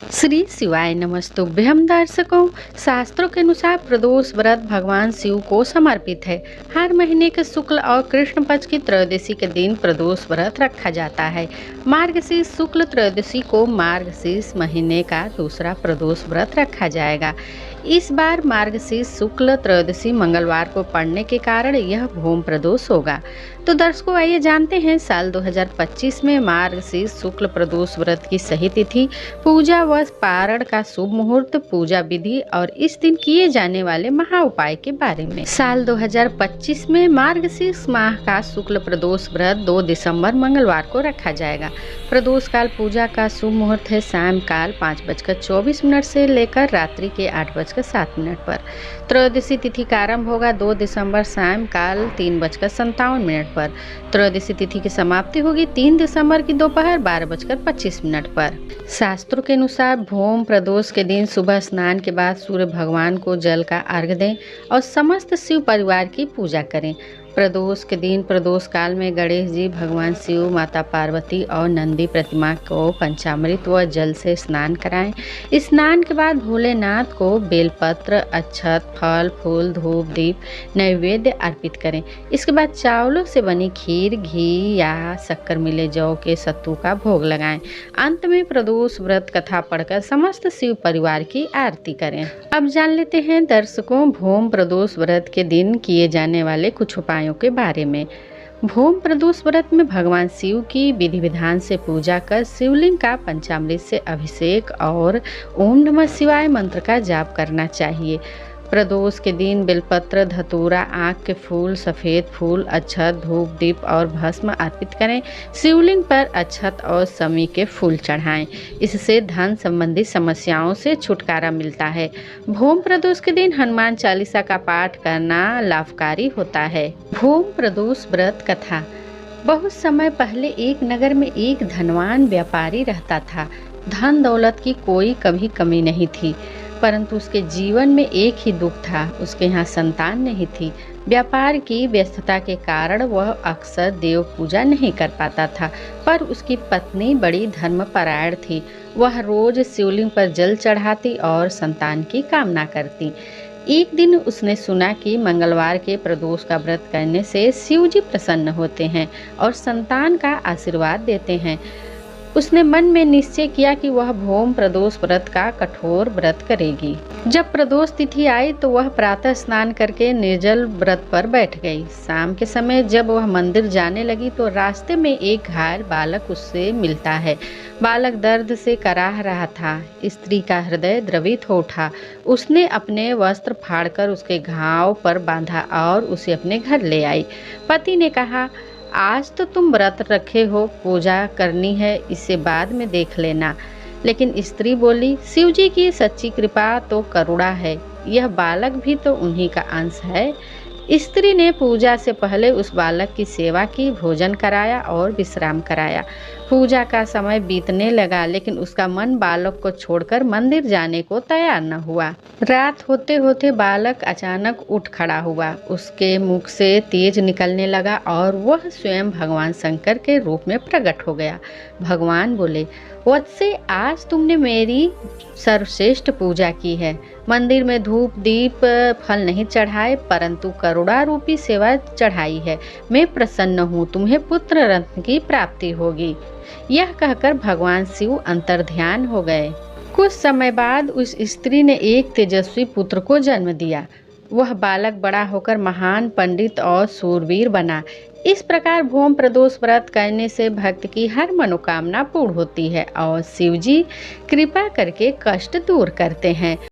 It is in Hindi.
श्री शिवाय नमस्तुभ्यं दर्शकों। शास्त्रों के अनुसार प्रदोष व्रत भगवान शिव को समर्पित है। हर महीने के शुक्ल और कृष्ण पक्ष की त्रयोदशी के दिन प्रदोष व्रत रखा जाता है। मार्गशीर्ष शुक्ल त्रयोदशी को मार्गशीर्ष महीने का दूसरा प्रदोष व्रत रखा जाएगा। इस बार मार्गशीर्ष शुक्ल त्रयोदशी मंगलवार को पड़ने के कारण यह भूम प्रदोष होगा। तो दर्शकों, आइए जानते हैं साल 2025 में मार्गशीर्ष शुक्ल प्रदोष व्रत की सही तिथि, पूजा व पारण का शुभ मुहूर्त, पूजा विधि और इस दिन किए जाने वाले महा उपाय के बारे में। साल 2025 में मार्गशीर्ष माह का शुक्ल प्रदोष व्रत 2 दिसंबर मंगलवार को रखा जाएगा। प्रदोष काल पूजा का शुभ मुहूर्त है सायं काल 5:24 से लेकर रात्रि के 8:07 पर। त्रयोदशी तिथि का आरंभ होगा 2 दिसंबर सायं काल 3:57 पर। त्रयोदशी तिथि की समाप्ति होगी 3 दिसंबर की दोपहर 12:25 पर। शास्त्रों के अनुसार भूम प्रदोष के दिन सुबह स्नान के बाद सूर्य भगवान को जल का अर्घ्य दें और समस्त शिव परिवार की पूजा करें। प्रदोष के दिन प्रदोष काल में गणेश जी, भगवान शिव, माता पार्वती और नंदी प्रतिमा को पंचामृत व जल से स्नान कराएं। स्नान के बाद भोलेनाथ को बेलपत्र, अक्षत, फल, फूल, धूप, दीप नैवेद्य अर्पित करें। इसके बाद चावलों से बनी खीर, घी या शक्कर मिले जौ के सत्तू का भोग लगाएं। अंत में प्रदोष व्रत कथा पढ़कर समस्त शिव परिवार की आरती करें। अब जान लेते हैं दर्शकों भूम प्रदोष व्रत के दिन किए जाने वाले कुछ उपायों के बारे में। भूम प्रदोष व्रत में भगवान शिव की विधि विधान से पूजा कर शिवलिंग का पंचामृत से अभिषेक और ओम नमः शिवाय मंत्र का जाप करना चाहिए। प्रदोष के दिन बेलपत्र, धतूरा, आँख के फूल, सफ़ेद फूल, अक्षत, धूप, दीप और भस्म अर्पित करें। शिवलिंग पर अक्षत और समी के फूल चढ़ाएं। इससे धन संबंधी समस्याओं से छुटकारा मिलता है। भूम प्रदोष के दिन हनुमान चालीसा का पाठ करना लाभकारी होता है। भूम प्रदोष व्रत कथा। बहुत समय पहले एक नगर में एक धनवान व्यापारी रहता था। धन दौलत की कोई कभी कमी नहीं थी, परंतु उसके जीवन में एक ही दुख था, उसके यहाँ संतान नहीं थी। व्यापार की व्यस्तता के कारण वह अक्सर देव पूजा नहीं कर पाता था, पर उसकी पत्नी बड़ी धर्मपरायण थी। वह रोज शिवलिंग पर जल चढ़ाती और संतान की कामना करती। एक दिन उसने सुना कि मंगलवार के प्रदोष का व्रत करने से शिव जी प्रसन्न होते हैं और संतान का आशीर्वाद देते हैं। उसने मन में निश्चय किया कि वह भूम प्रदोष व्रत का कठोर व्रत करेगी। जब प्रदोष तिथि आई तो वह प्रातः स्नान करके निर्जल व्रत पर बैठ गई। शाम के समय जब वह मंदिर जाने लगी तो रास्ते में एक घायल बालक उससे मिलता है। बालक दर्द से कराह रहा था। स्त्री का हृदय द्रवित हो उठा। उसने अपने वस्त्र फाड़कर उसके घाव पर बांधा और उसे अपने घर ले आई। पति ने कहा, आज तो तुम व्रत रखे हो, पूजा करनी है, इसे बाद में देख लेना। लेकिन स्त्री बोली, शिव जी की सच्ची कृपा तो करुणा है, यह बालक भी तो उन्हीं का अंश है। स्त्री ने पूजा से पहले उस बालक की सेवा की, भोजन कराया और विश्राम कराया। पूजा का समय बीतने लगा, लेकिन उसका मन बालक को छोड़कर मंदिर जाने को तैयार न हुआ। रात होते होते बालक अचानक उठ खड़ा हुआ। उसके मुख से तेज निकलने लगा और वह स्वयं भगवान शंकर के रूप में प्रकट हो गया। भगवान बोले, वत्से, आज तुमने मेरी सर्वश्रेष्ठ पूजा की है। मंदिर में धूप, दीप, फल नहीं चढ़ाए, परंतु करुणा रूपी सेवा चढ़ाई है। मैं प्रसन्न हूँ, तुम्हें पुत्र रत्न की प्राप्ति होगी। यह कहकर भगवान शिव अंतर्ध्यान हो गए। कुछ समय बाद उस स्त्री ने एक तेजस्वी पुत्र को जन्म दिया। वह बालक बड़ा होकर महान पंडित और सूरवीर बना। इस प्रकार भूम प्रदोष व्रत करने से भक्त की हर मनोकामना पूर्ण होती है और शिव जी कृपा करके कष्ट दूर करते हैं।